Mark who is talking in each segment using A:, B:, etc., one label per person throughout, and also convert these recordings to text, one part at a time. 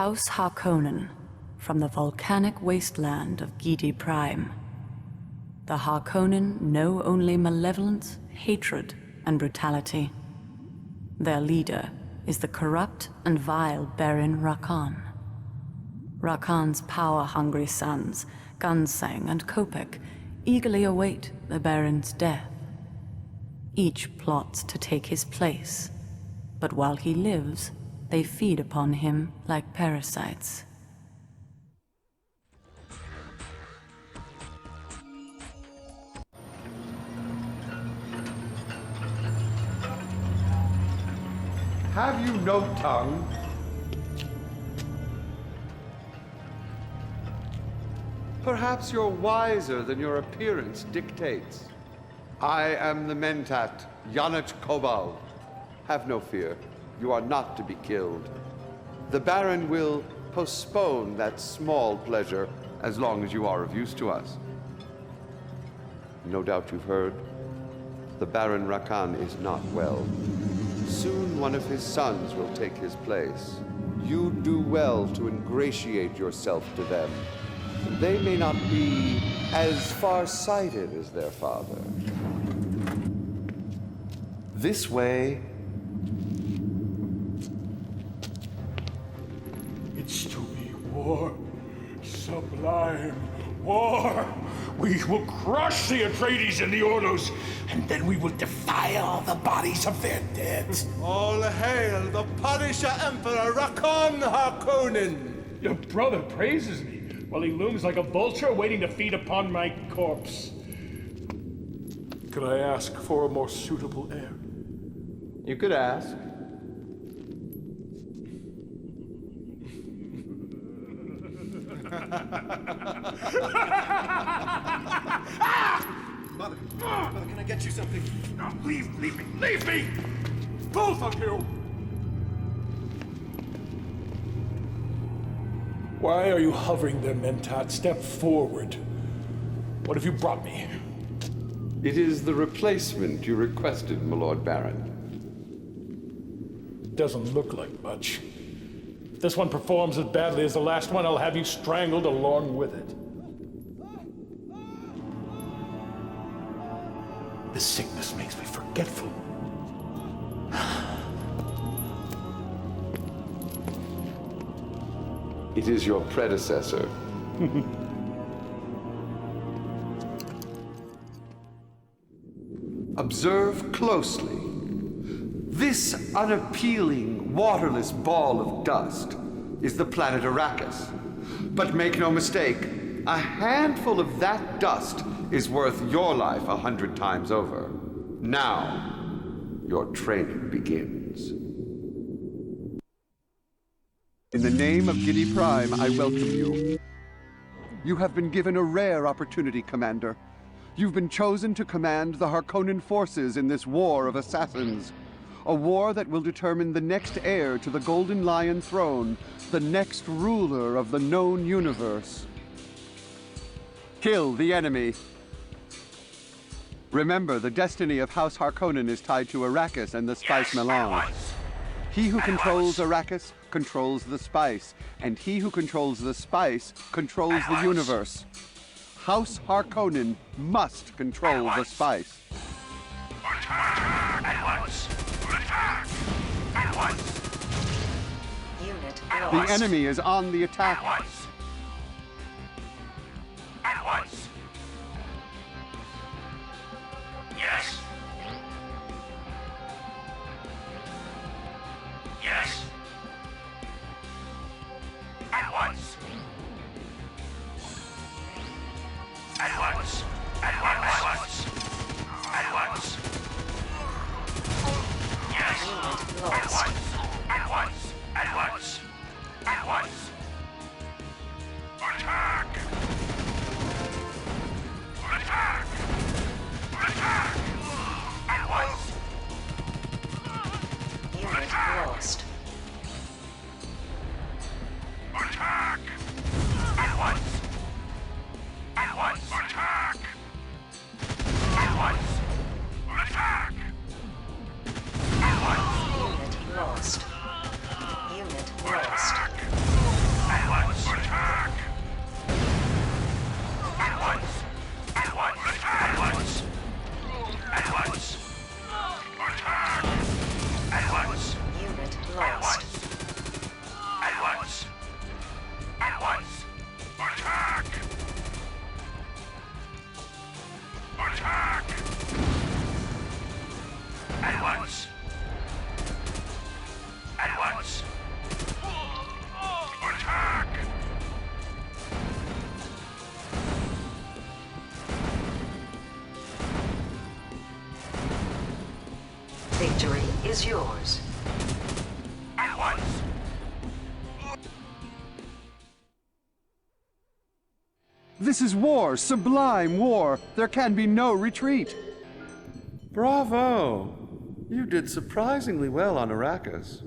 A: House Harkonnen, from the volcanic wasteland of Gidi Prime. The Harkonnen know only malevolence, hatred, and brutality. Their leader is the corrupt and vile Baron Rakhan. Rakhan's power-hungry sons, Gunsang and Kopek, eagerly await the Baron's death. Each plots to take his place, but while he lives, they feed upon him like parasites.
B: Have you no tongue? Perhaps you're wiser than your appearance dictates. I am the Mentat, Yanich Kobal. Have no fear. You are not to be killed. The Baron will postpone that small pleasure as long as you are of use to us. No doubt you've heard. The Baron Rakhan is not well. Soon one of his sons will take his place. You do well to ingratiate yourself to them. They may not be as far-sighted as their father. This way.
C: It's to be war, sublime war. We will crush the Atreides and the Ordos, and then we will defile the bodies of their dead.
D: All hail the Punisher Emperor Rakhan Harkonnen!
C: Your brother praises me, while he looms like a vulture waiting to feed upon my corpse. Could I ask for a more suitable heir?
B: You could ask.
D: Mother, can I get you something?
C: No, leave me! Leave me! Both of you! Why are you hovering there, Mentat? Step forward. What have you brought me?
B: It is the replacement you requested, my Lord Baron.
C: Doesn't look like much. If this one performs as badly as the last one, I'll have you strangled along with it. This sickness makes me forgetful.
B: It is your predecessor. Observe closely. This unappealing, waterless ball of dust is the planet Arrakis. But make no mistake, a handful of that dust is worth your life 100 times over. Now, your training begins. In the name of Gidi Prime, I welcome you. You have been given a rare opportunity, Commander. You've been chosen to command the Harkonnen forces in this war of assassins. A war that will determine the next heir to the Golden Lion throne, the next ruler of the known universe. Kill the enemy. Remember, the destiny of House Harkonnen is tied to Arrakis and the spice melange. He who controls Arrakis controls the spice, and he who controls the spice controls the universe. House Harkonnen must control the spice.
E: At once. At once. Unit
B: The enemy is on the attack.
E: At once. At once. Yes. Yes. At once. At once. At once. At once. Yes. At once. At once. At once. At once.
F: victory is yours.
E: At once.
B: This is war, sublime war. There can be no retreat. Bravo! You did surprisingly well on Arrakis.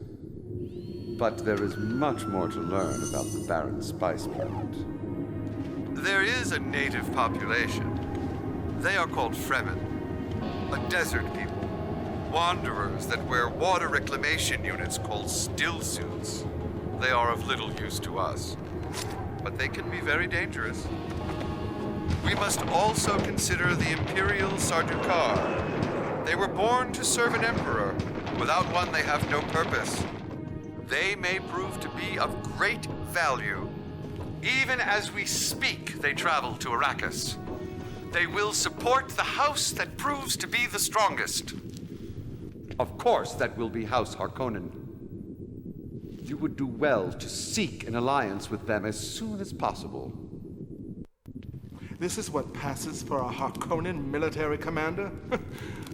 B: But there is much more to learn about the barren spice planet. There is a native population. They are called Fremen, a desert people, wanderers that wear water reclamation units called still suits. They are of little use to us, but they can be very dangerous. We must also consider the Imperial Sardaukar. They were born to serve an emperor. Without one, they have no purpose. They may prove to be of great value. Even as we speak, they travel to Arrakis. They will support the house that proves to be the strongest. Of course, that will be House Harkonnen. You would do well to seek an alliance with them as soon as possible.
D: This is what passes for a Harkonnen military commander?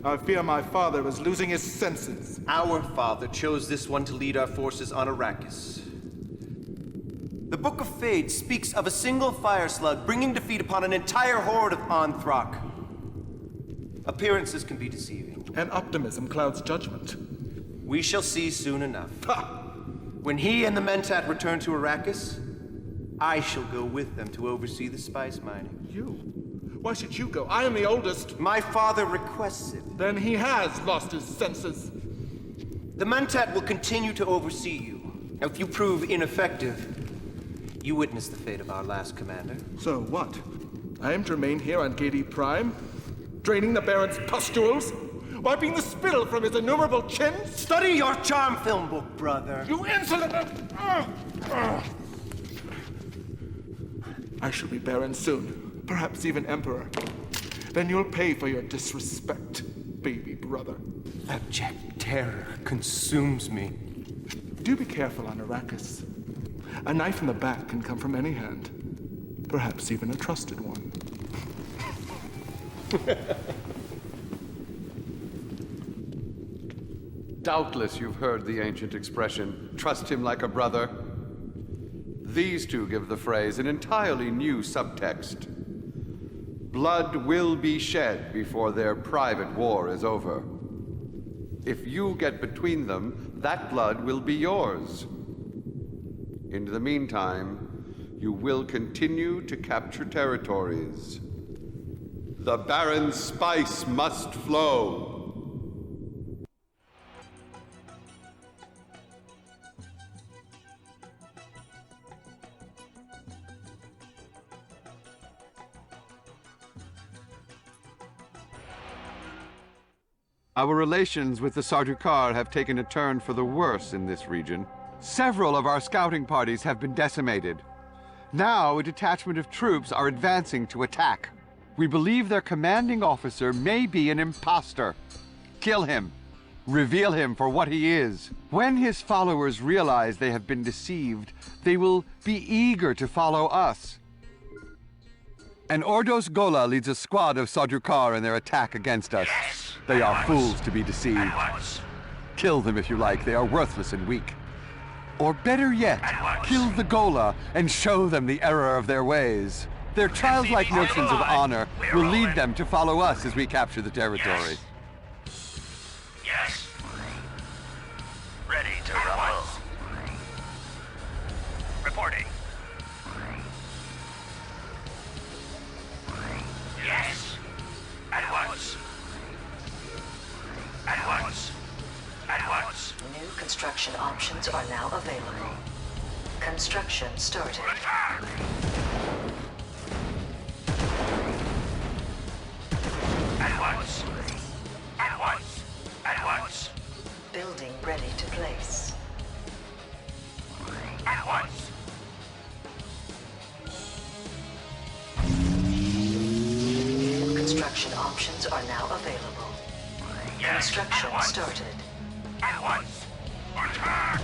D: I fear my father is losing his senses.
G: Our father chose this one to lead our forces on Arrakis. The Book of Fate speaks of a single fire slug bringing defeat upon an entire horde of Anthrok. Appearances can be deceiving.
D: And optimism clouds judgment.
G: We shall see soon enough.
D: Ha!
G: When he and the Mentat return to Arrakis, I shall go with them to oversee the spice mining.
D: You? Why should you go? I am the oldest.
G: My father requests it.
D: Then he has lost his senses.
G: The Mentat will continue to oversee you. Now, if you prove ineffective, you witness the fate of our last commander.
D: So what? I am to remain here on Gidi Prime? Draining the Baron's pustules? Wiping the spittle from his innumerable chins?
G: Study your charm film book, brother.
D: You insolent... I shall be Baron soon. Perhaps even Emperor. Then you'll pay for your disrespect, baby brother.
G: Abject terror consumes me.
D: Do be careful on Arrakis. A knife in the back can come from any hand. Perhaps even a trusted one.
B: Doubtless you've heard the ancient expression, trust him like a brother. These two give the phrase an entirely new subtext. Blood will be shed before their private war is over. If you get between them, that blood will be yours. In the meantime, you will continue to capture territories. The Baron's spice must flow. Our relations with the Sardaukar have taken a turn for the worse in this region. Several of our scouting parties have been decimated. Now a detachment of troops are advancing to attack. We believe their commanding officer may be an imposter. Kill him. Reveal him for what he is. When his followers realize they have been deceived, they will be eager to follow us. And Ordos Gola leads a squad of Sardaukar in their attack against us.
E: Yes.
B: They are fools to be deceived.
E: At once.
B: Kill them if you like. They are worthless and weak. Or better yet, kill the Gola and show them the error of their ways. Their childlike notions of honor will lead them to follow us as we capture the territory.
E: Yes. Ready to rumble. Reporting. Yes. At once. At once. At once.
F: New construction options are now available. Construction started.
E: Attack! At once. At once. At once.
F: Building ready to place.
E: At once.
F: New construction options are now available.
E: Yes.
F: Construction
E: At once.
F: started.
E: At once. Attack!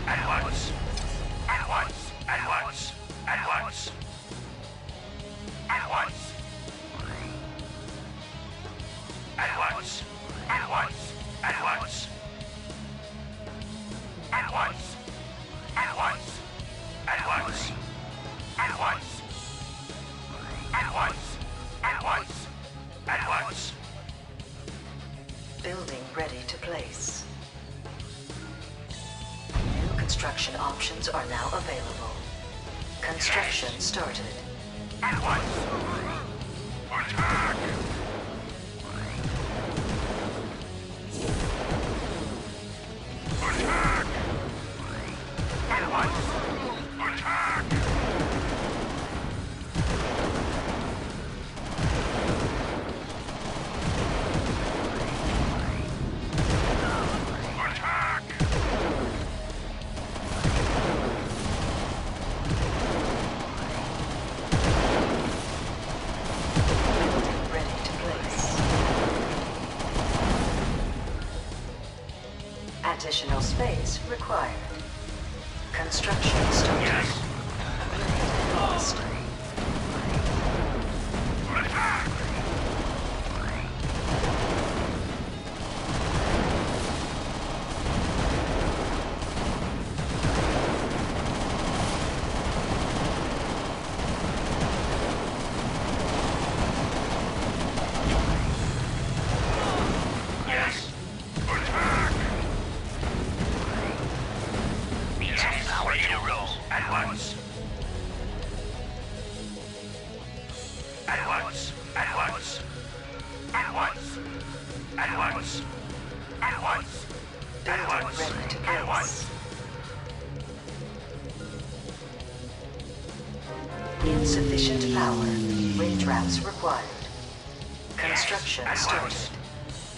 E: At once. At once. At once. At once. At once.
F: Construction options are now available. Construction started.
E: At once! Attack! Attack! At once! Attack! Attack!
F: Ready to place. Additional space required. Construction started.
E: Yes!
F: Lost.
E: Attack! Yes! Attack! Yes, our heroes! At once! At once! At once! At once! At once! At once! At once!
F: Ready to
E: At once!
F: Insufficient power. Ring traps required. Construction
E: At
F: started.
E: once!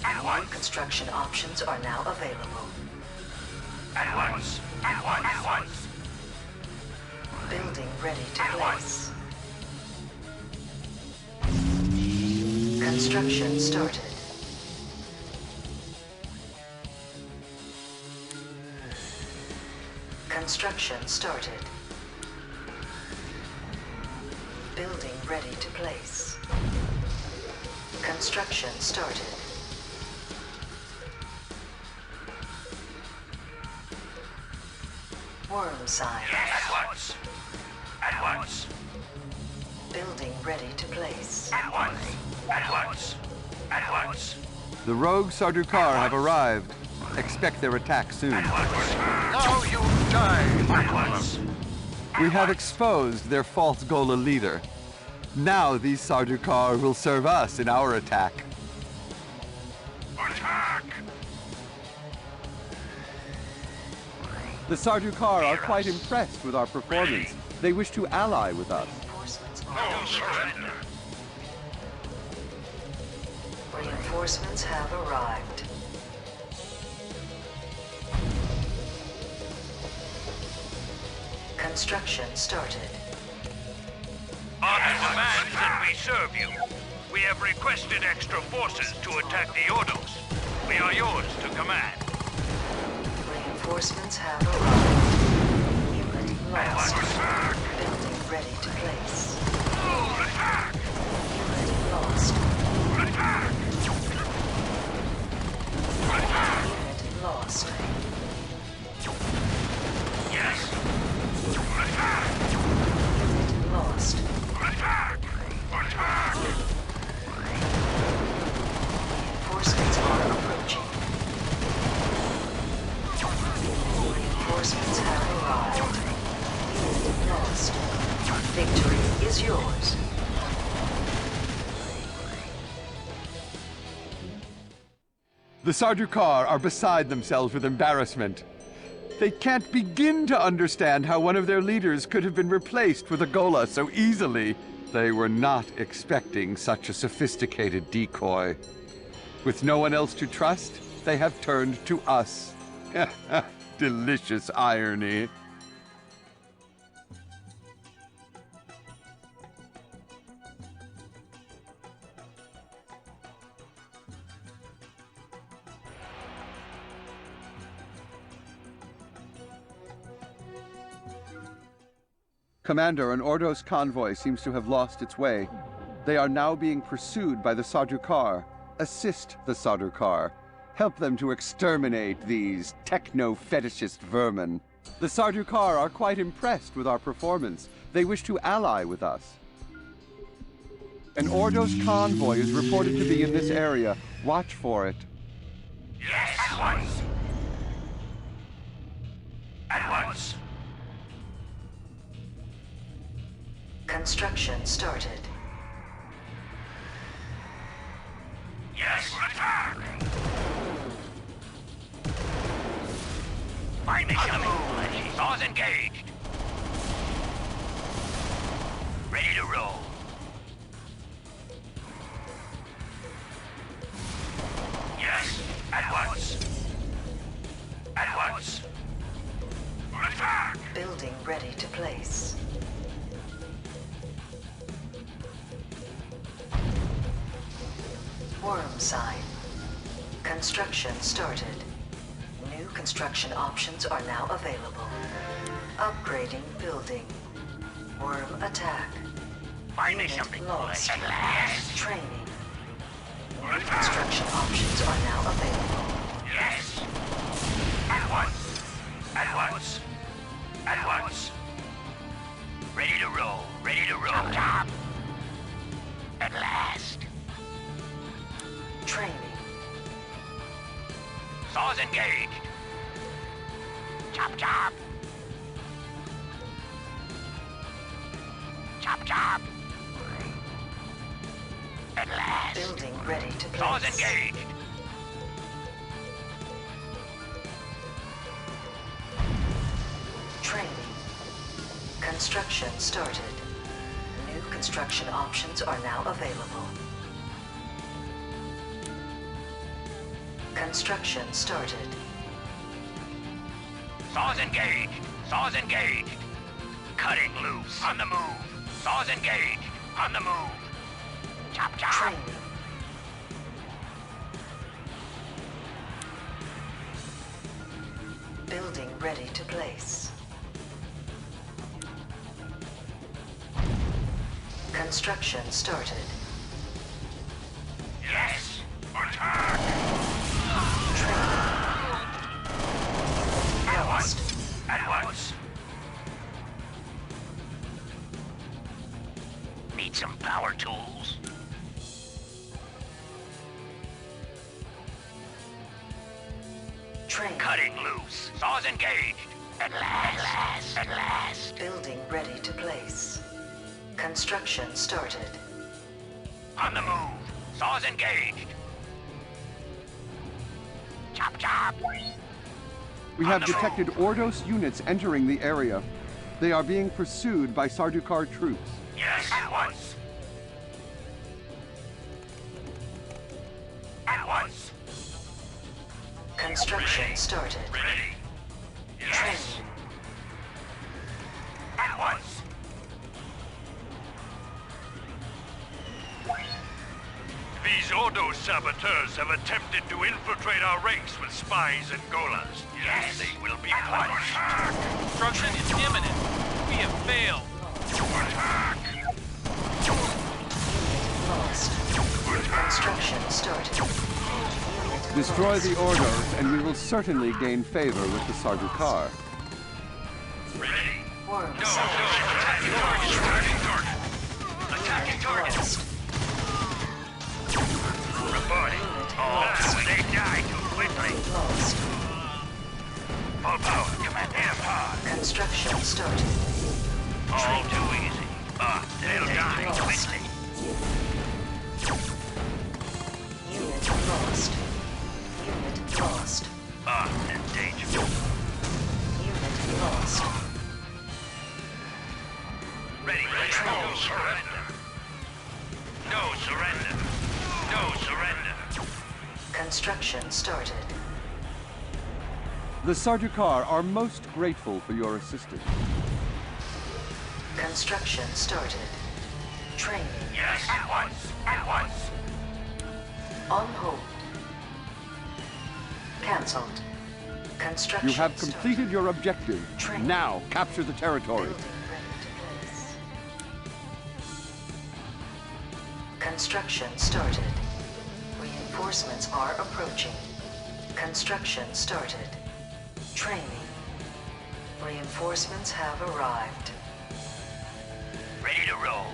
E: At once!
F: Construction options are now available.
E: At once! At once! At once!
F: Building ready to
E: At
F: place. Construction started. Construction started. Building ready to place. Construction started. Worm sign.
E: At once! At once!
F: Building ready to place.
E: At once! At once! At once!
B: The rogue Sardaukar have arrived. Expect their attack soon.
E: Now you die! At once!
B: We have exposed their false Gola leader. Now these Sardaukar will serve us in our attack.
E: Attack!
B: The Sardaukar are quite impressed with our performance. They wish to ally with us.
F: Reinforcements
E: No
F: are
E: surrender!
F: Reinforcements have arrived. Construction started.
E: On command that we serve you, we have requested extra forces to attack the Ordos. We are yours to command.
F: Reinforcements have arrived. Unit lost.
E: Attack!
F: Building ready to place.
E: Attack!
F: Unit lost.
E: Attack! Attack!
F: Unit lost.
E: Yes! Attack!
F: Unit lost.
E: Attack! Attack!
F: Reinforcements are approaching. Reinforcements have arrived. Unit lost. Victory is yours.
B: The Sardaukar are beside themselves with embarrassment. They can't begin to understand how one of their leaders could have been replaced with a Gola so easily. They were not expecting such a sophisticated decoy. With no one else to trust, they have turned to us. Delicious irony. Commander, an Ordos convoy seems to have lost its way. They are now being pursued by the Sardaukar. Assist the Sardaukar. Help them to exterminate these techno-fetishist vermin. The Sardaukar are quite impressed with our performance. They wish to ally with us. An Ordos convoy is reported to be in this area. Watch for it.
E: Yes! At once! At At once.
F: Construction started.
E: Yes. Attack! Find me something. Saws engaged. Ready to roll. Yes. At once. At once. Attack!
F: Building ready to place. Worm sign. Construction started. New construction options are now available. Upgrading building. Worm attack.
E: Find me
F: Unit
E: something.
F: lost.
E: At last.
F: Training. New construction options are now available.
E: Yes. At once. At once. At once. Ready to roll. Ready to roll. Top. At last.
F: Training.
E: Saws engaged. Chop chop. Chop chop. At last.
F: Building ready to place.
E: Saws engaged.
F: Training. Construction started. New construction options are now available. Construction started.
E: Saws engaged. Saws engaged. Cutting loose. On the move. Saws engaged. On the move. Chop chop.
F: Training. Building ready to place. Construction started.
E: Yes. Attack. At once. At once. Need some power tools.
F: Training.
E: Cutting loose. Saws engaged. At last. At last.
F: Building ready to place. Construction started.
E: On the move. Saws engaged. Chop chop.
B: We have detected Ordos units entering the area. They are being pursued by Sardukar troops.
E: Yes. At once. At once.
F: Construction started.
E: Ready. Yes. At once. These Ordo saboteurs have attempted to infiltrate our ranks with spies and golas. Yes, they will be punished.
H: Destruction is imminent. We have failed.
E: Attack!
F: Lost. Construction started.
B: Destroy the Ordos, and we will certainly gain favor with the Sardukar.
E: Ready.
F: Worm
E: No,
F: sign.
E: attacking target. Attacking target. Attacking target.
F: Lost.
E: Reporting. Oh, they die too quickly.
F: Lost.
E: Full power. Command air power.
F: Construction started.
E: All too easy. They'll die quickly.
F: Unit lost. Unit lost.
E: In danger.
F: Unit lost.
E: Ready. No surrender. No surrender. No surrender.
F: Construction started.
B: The Sardukar are most grateful for your assistance.
F: Construction started. Training.
E: Yes. At once. At once.
F: On hold. Cancelled. Construction
B: You have
F: started.
B: completed your objective.
F: Training.
B: Now, capture the territory.
F: Building ready to place. Construction started. Reinforcements are approaching. Construction started. Training. Reinforcements have arrived.
E: Ready to roll.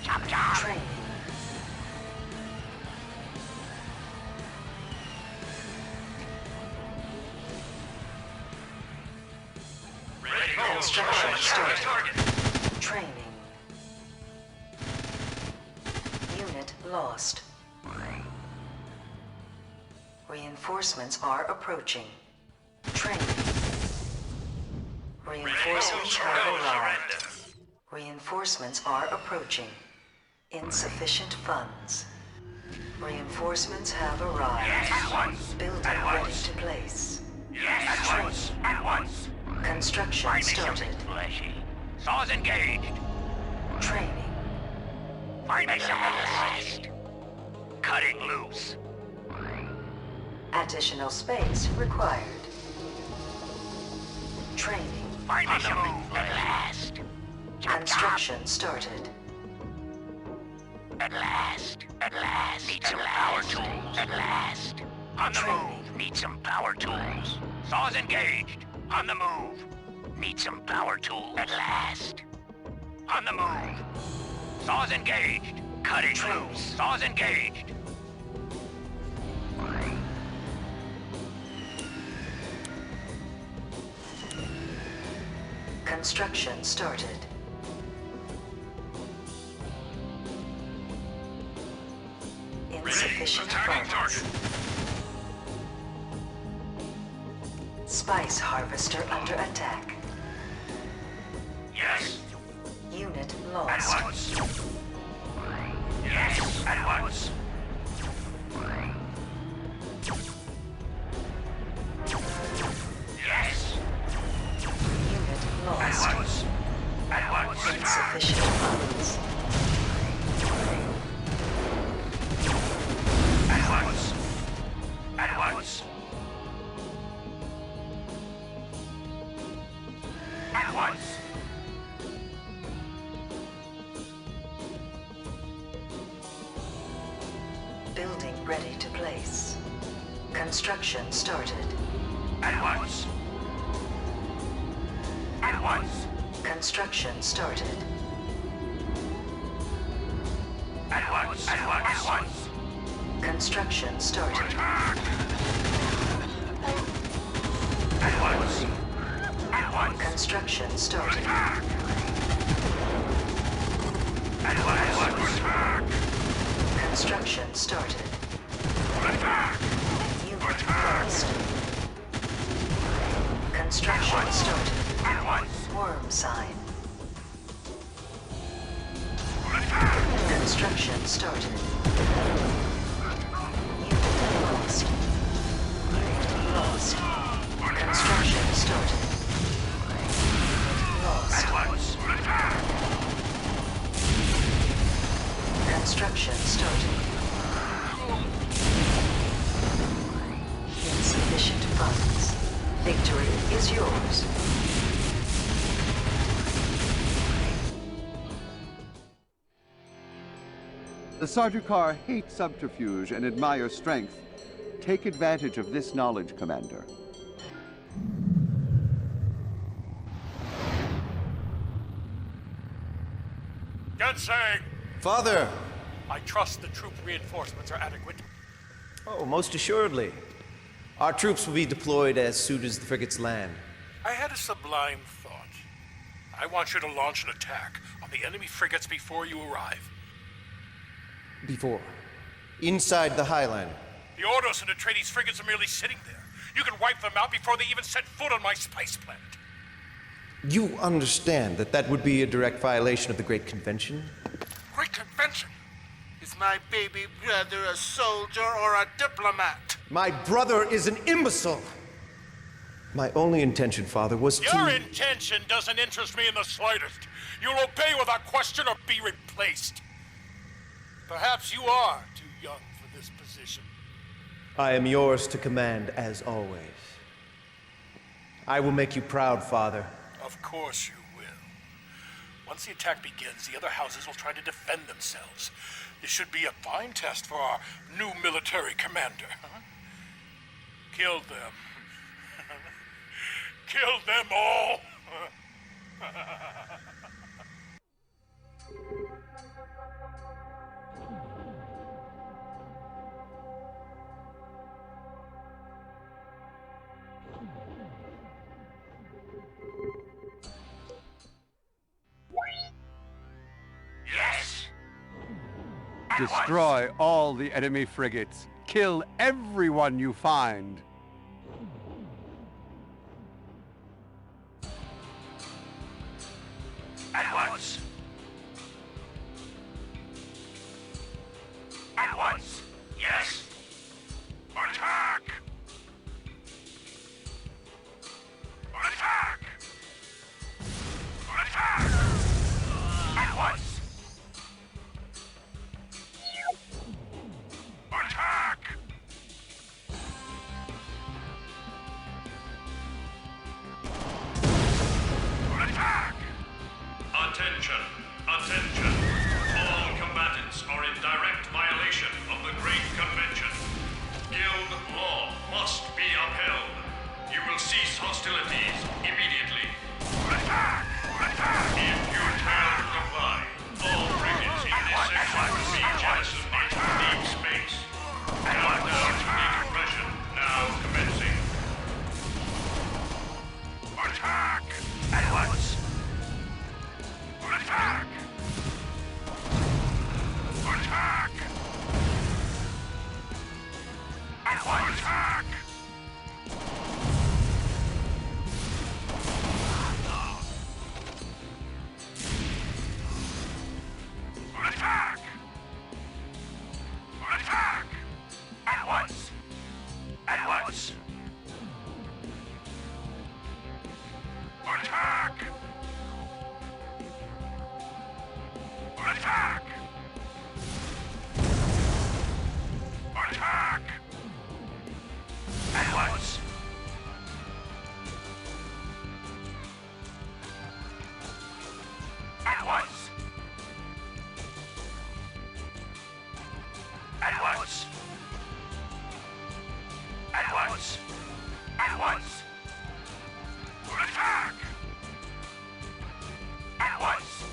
E: Chop chop.
F: Training. Construction started. Training. Unit lost. Reinforcements are approaching. Training. Reinforcements have arrived. Reinforcements are approaching. Insufficient funds. Reinforcements have arrived. Building ready to place. Training. Construction started.
E: Saws engaged.
F: Training.
E: Find me some last. Cutting loose.
F: Additional space required. Training.
E: Find me some at last.
F: Construction started.
E: At last. Need some power tools. At last. On the move. Need some power tools. Saws engaged. On the move. Need some power tools. At last. On the move. Saws engaged. Cutting loose. Saws engaged.
F: Construction started. Insufficient funds. Spice harvester under attack.
E: Yes.
F: Unit
E: At
F: lost.
E: once. Yes. At once. Yes.
F: Unit
E: At
F: lost.
E: once. At once.
F: Insufficient funds.
E: At once. At once. At once.
F: Building ready to place. Construction started.
E: At once. At once.
F: Construction started.
E: At once. At once. At once.
F: Construction started.
E: At once. At once.
F: Construction started.
E: At once.
F: Construction started. Unit lost. Construction started.
E: At once.
F: Worm sign. Construction started. Unit lost. Lost. Construction started. Lost.
E: At once.
F: Construction started. Insufficient funds. Victory is yours.
B: The Sardaukar hate subterfuge and admire strength. Take advantage of this knowledge, Commander.
C: Gensang!
G: Father!
C: I trust the troop reinforcements are adequate.
G: Oh, most assuredly. Our troops will be deployed as soon as the frigates land.
C: I had a sublime thought. I want you to launch an attack on the enemy frigates before you arrive.
G: Before. Inside the Highland.
C: The Ordos and Atreides frigates are merely sitting there. You can wipe them out before they even set foot on my spice planet.
G: You understand that that would be a direct violation of the Great Convention?
C: Great convention! Is my baby brother a soldier or a diplomat?
G: My brother is an imbecile! My only intention, Father, was to...
C: Your intention doesn't interest me in the slightest. You'll obey without question or be replaced. Perhaps you are too young for this position.
G: I am yours to command, as always. I will make you proud, Father.
C: Of course you will. Once the attack begins, the other houses will try to defend themselves. This should be a fine test for our new military commander. Kill them. Kill them all!
B: Destroy all the enemy frigates. Kill everyone you find.
E: At once. At once. Yes. Attack. Attack. Attack. At once. Attack. Attack.
I: Attention! Attention! All combatants are in direct violation of the Great Convention. Guild law must be upheld. You will cease hostilities immediately.
E: Attack. Attack.
I: If you fail to comply, all frigates in this section will be jettisoned into deep space. Countdown to decompression now commencing.
E: Attack. At once. Attack! Attack! At once! Attack! Attack! Attack! At once! At once! Attack! Attack! Attack! At once! At once! At once! At once! At once! Attack! At once!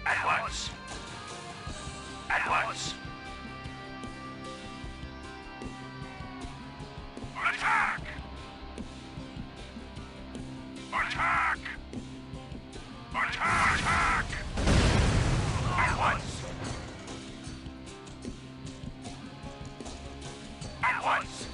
E: At once! At once! Attack! Attack! Attack! At once! At once!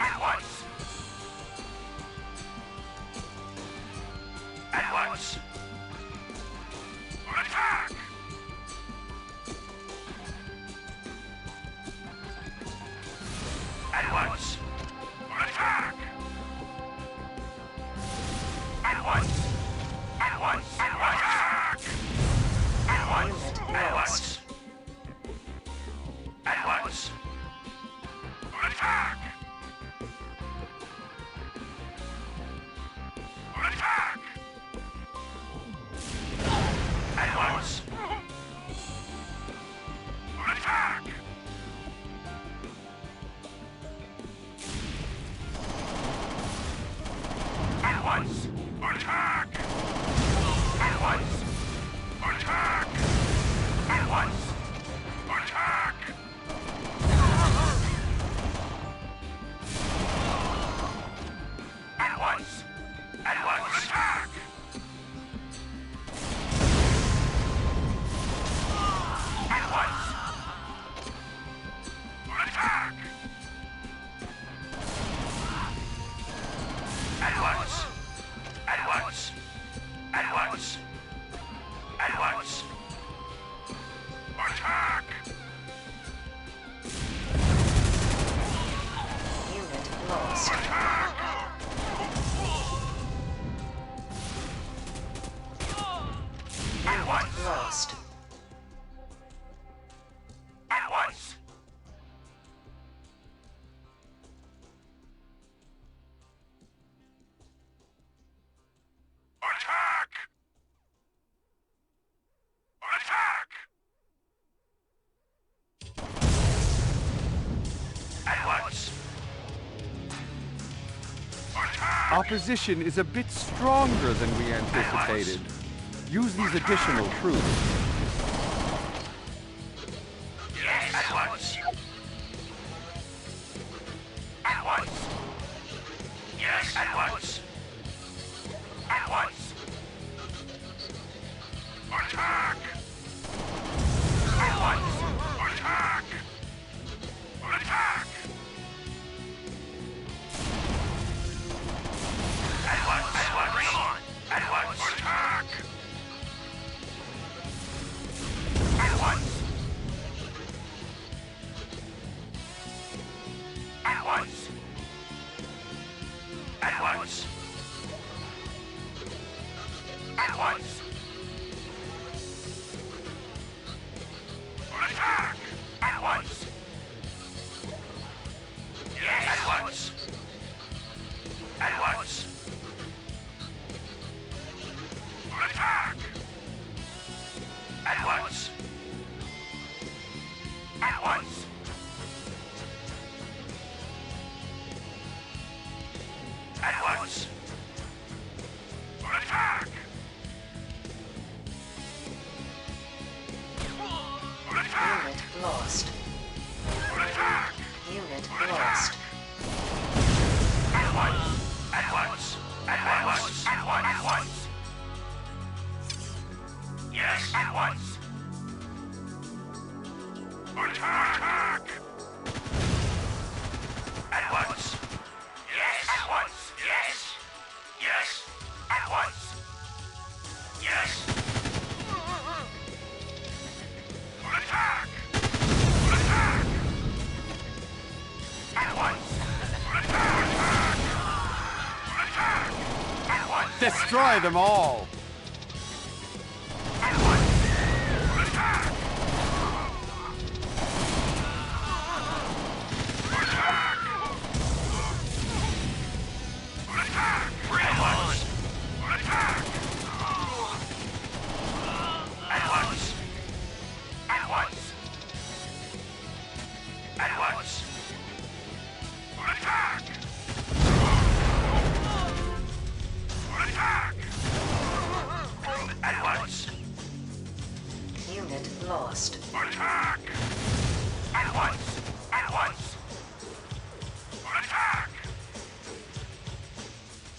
E: At once! At once! Attack! At once! Attack! At once! At once! Attack! At once! At once! At once! Attack! Attack! At once! Attack! At once! Attack! At once! Attack! At once! Attack! At once! At once! Attack! At once! Attack! At once! At once! At once! At once! Attack!
F: Unit lost.
E: Attack! At once!
F: Lost.
E: At once! Attack! Attack! At once! Attack!
B: Opposition is a bit stronger than we anticipated. Use these additional troops.
E: once. At once. Attack! At once. Attack! Attack! At once. At once. Bring 'em on. At once. Attack! At once. At once. At once. At once. Attack! At once. Yes. At once. At once. Attack! At once. At once. At once. Attack! Attack!
F: Unit lost.
E: Attack!
F: Unit lost.
E: At once. At once. At once. At once. At once. Yes. At once. Attack! At once. Yes. At once. Yes. Yes. At once. Yes. Attack! Attack! At once. Attack! Attack! At once.
B: Destroy them all!
E: At once. Attack! Attack! Attack! Bring 'em on! Attack! At once. At once. At once. Attack! Attack! At once.
F: Unit lost.
E: Attack! At once. At once. Attack!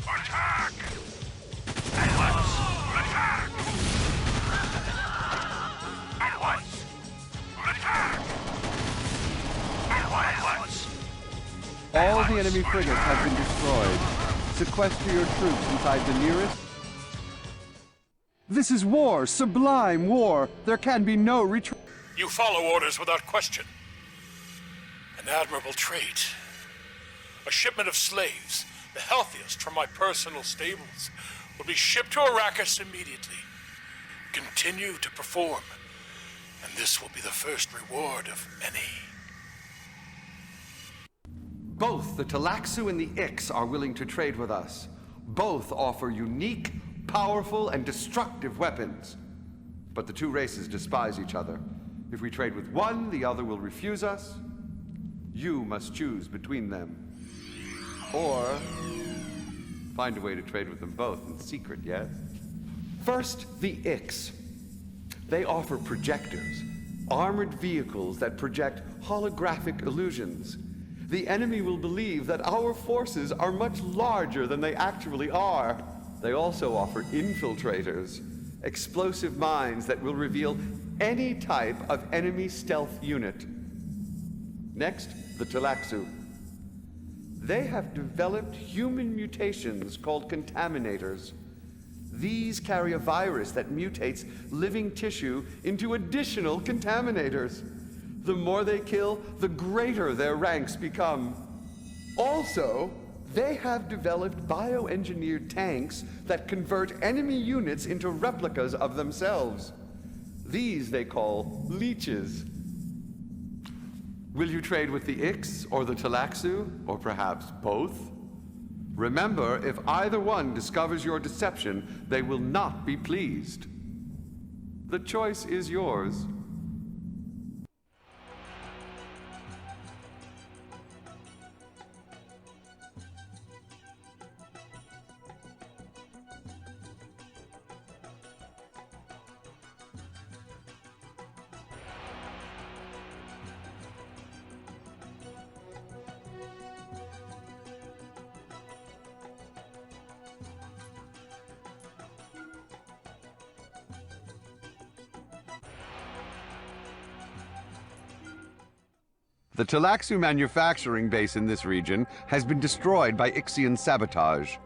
E: Attack! At once. Attack! At once. Attack! At once.
B: All the enemy frigates have been destroyed. Sequester your troops inside the nearest. This is war, sublime war. There can be no retreat.
C: You follow orders without question. An admirable trait. A shipment of slaves, the healthiest from my personal stables, will be shipped to Arrakis immediately. Continue to perform, and this will be the first reward of many.
B: Both the Talaxu and the Ix are willing to trade with us. Both offer unique, powerful, and destructive weapons. But the two races despise each other. If we trade with one, the other will refuse us. You must choose between them. Or find a way to trade with them both in secret, yes? First, the Ix. They offer projectors, armored vehicles that project holographic illusions. The enemy will believe that our forces are much larger than they actually are. They also offer infiltrators, explosive mines that will reveal any type of enemy stealth unit. Next, the Talaxu. They have developed human mutations called contaminators. These carry a virus that mutates living tissue into additional contaminators. The more they kill, the greater their ranks become. Also, they have developed bioengineered tanks that convert enemy units into replicas of themselves. These they call leeches. Will you trade with the Ix or the Talaxu, or perhaps both? Remember, if either one discovers your deception, they will not be pleased. The choice is yours. The Talaxu manufacturing base in this region has been destroyed by Ixian sabotage.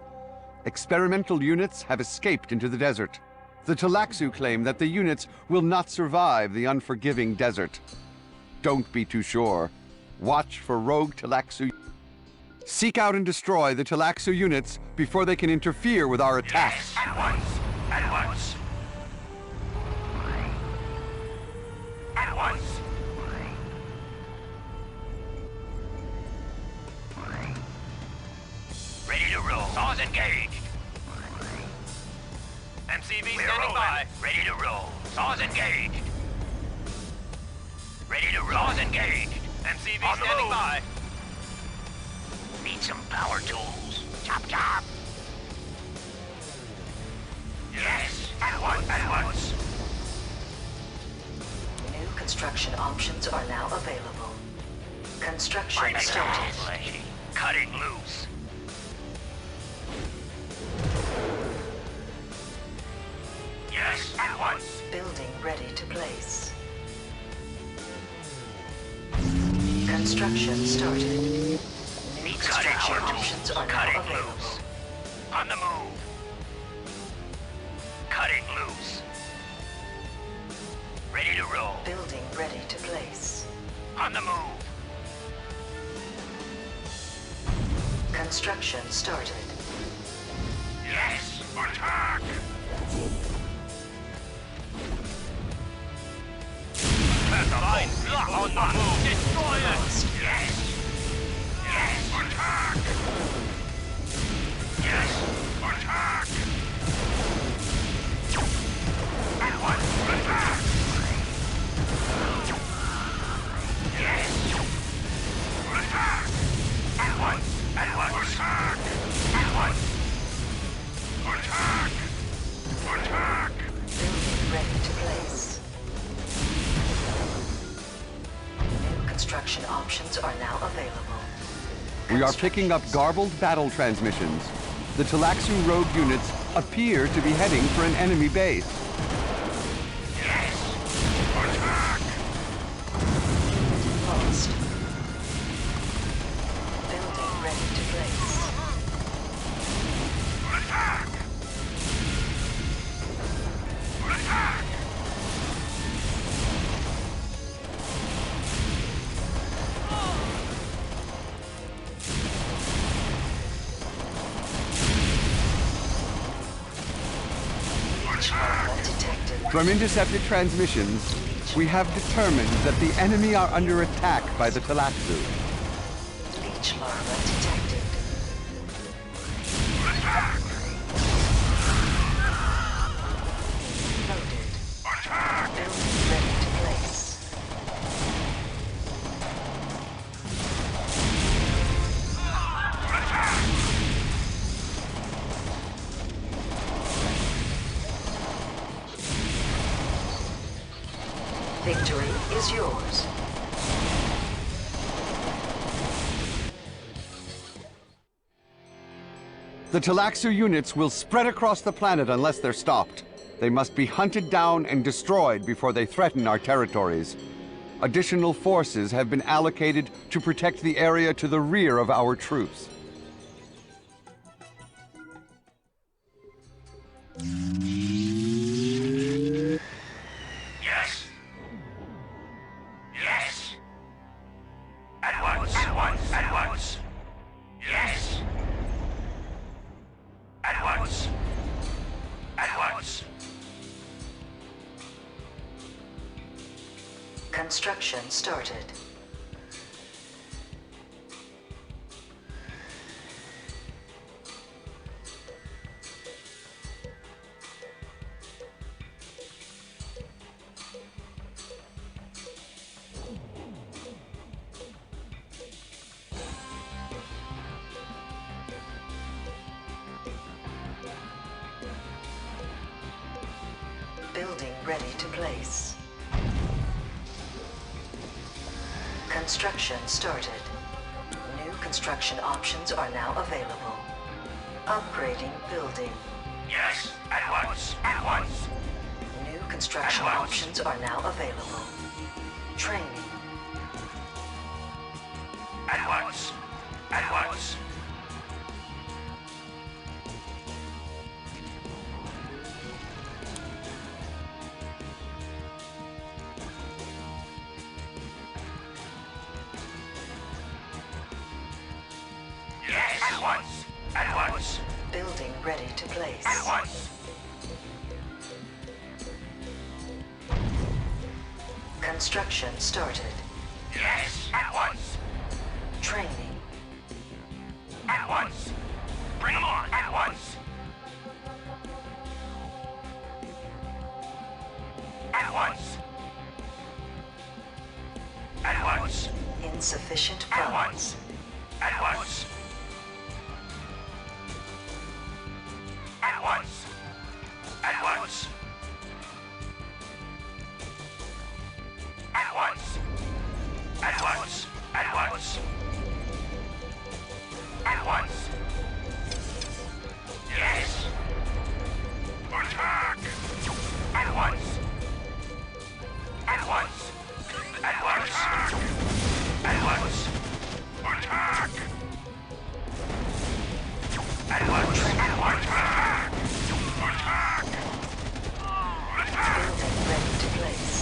B: Experimental units have escaped into the desert. The Talaxu claim that the units will not survive the unforgiving desert. Don't be too sure. Watch for rogue Talaxu. Seek out and destroy the Talaxu units before they can interfere with our attacks.
E: Yes, at once. At once. At once. Ready to roll. Saws engaged. MCV standing by. Ready to roll. Saws engaged. Ready to roll. Saws engaged. MCV standing by. Need some power tools. Chop chop. Yes, at once. At once.
F: New construction options are now available. Construction started.
E: Cutting loose. Yes, at once.
F: Building ready to place. Construction started. New construction options are now available.
E: On the move. Cutting loose. Ready to roll.
F: Building ready to place.
E: On the move.
F: Construction started.
E: Yes, attack.
H: Line block on the move. Destroy it.
E: Yes. Yes, attack. Yes, attack. At once, attack. Yes. Attack. At once. At once. Attack. At once. Attack. Attack.
F: Building ready to place. New construction options are now available.
B: We are picking up garbled battle transmissions. The Talaxu rogue units appear to be heading for an enemy base.
E: Yes. Attack.
F: Lost. Building ready to place.
E: Attack. Attack.
F: Detected.
B: From intercepted transmissions, we have determined that the enemy are under attack by the Talaxu.
F: Leech larva detected.
E: Attack.
F: Loaded.
E: Attack.
F: Building ready to place.
E: Attack.
F: Victory is yours.
B: The Talaxu units will spread across the planet unless they're stopped. They must be hunted down and destroyed before they threaten our territories. Additional forces have been allocated to protect the area to the rear of our troops.
E: Yes. Yes. At once. At once. At once. Yes. At once. At once.
F: Construction started. Building ready to place. Construction started. New construction options are now available. Upgrading building.
E: Yes. At once. At once.
F: New construction
E: At once.
F: options are now available. Training.
E: At once. At once. Yes. At once. At once.
F: Building ready to place.
E: At once.
F: Construction started.
E: Yes. At once.
F: Training.
E: At once. Bring them on. At once. At once. At once.
F: Insufficient
E: At
F: funds.
E: once. At once. At once. At once. At once. At once. At once. At once. Yes. Attack. At once. At once. At once. At once. Attack. At once. At once. Attack. Attack.
F: Building ready to place.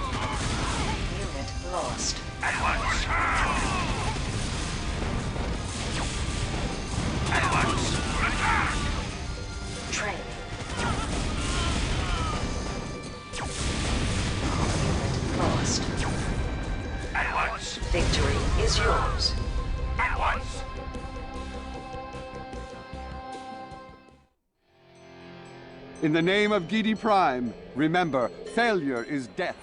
F: Lost. Unit lost.
E: At once. At once.
F: Training. Unit lost.
E: At once.
F: Victory is yours.
E: At once.
B: In the name of Gidi Prime, remember, failure is death.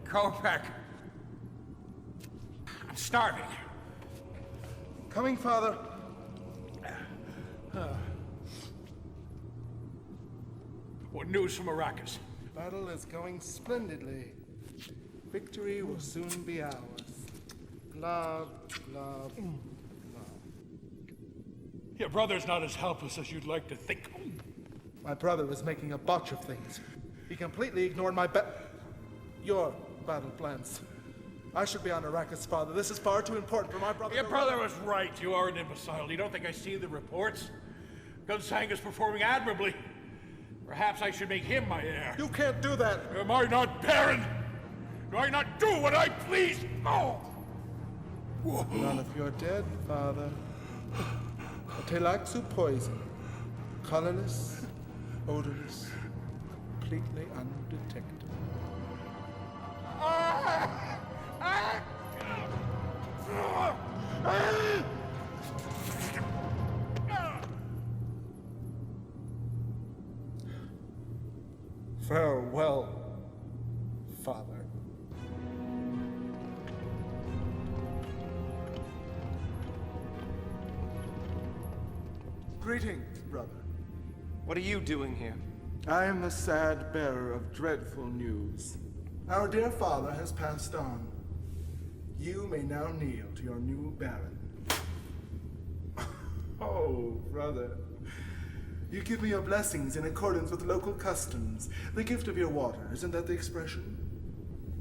C: Kopek. I'm starving.
D: Coming, Father.
C: What news from Arrakis?
D: Battle is going splendidly. Victory will soon be ours. Blah, blah, blah.
C: Your brother's not as helpless as you'd like to think.
D: My brother was making a botch of things. He completely ignored your battle plans. I should be on Arrakis, Father. This is far too important for my brother.
C: Your brother was right. You are an imbecile. You don't think I see the reports? Gunsang is performing admirably. Perhaps I should make him my heir.
D: You can't do that.
C: Am I not Baron? Do I not do what I please? No!
D: None of you're dead, Father. A Telaxu poison. Colorless, odorless, completely undetectable. Farewell, Father. Greetings, brother.
G: What are you doing here?
D: I am the sad bearer of dreadful news. Our dear father has passed on. You may now kneel to your new baron. Oh, brother. You give me your blessings in accordance with local customs. The gift of your water, isn't that the expression?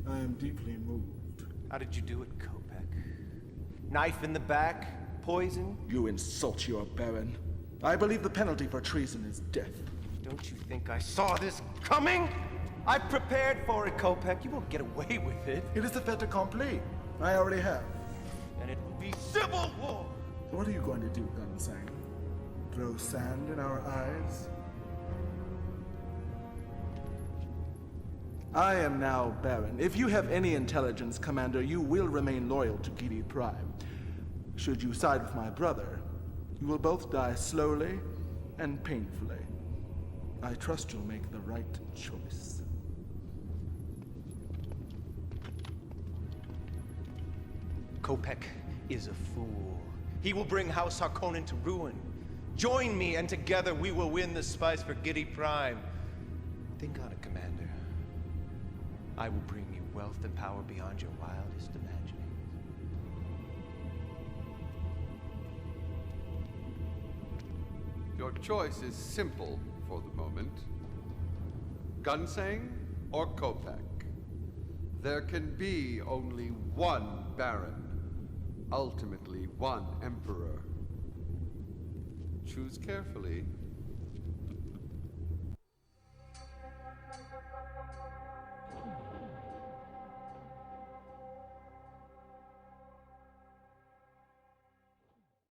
D: I am deeply moved.
G: How did you do it, Kopek? Knife in the back? Poison?
D: You insult your baron. I believe the penalty for treason is death.
G: Don't you think I saw this coming? I prepared for it, Kopek. You won't get away with it.
D: It is a fait accompli. I already have.
G: And it will be civil war.
D: What are you going to do, Gunsang? Throw sand in our eyes? I am now Baron. If you have any intelligence, Commander, you will remain loyal to Gidi Prime. Should you side with my brother, you will both die slowly and painfully. I trust you'll make the right choice.
G: Kopek is a fool. He will bring House Harkonnen to ruin. Join me, and together we will win the spice for Giddy Prime. Think on it, Commander. I will bring you wealth and power beyond your wildest imaginings.
B: Your choice is simple for the moment. Gunsang or Kopek. There can be only one Baron, ultimately one Emperor. Choose carefully.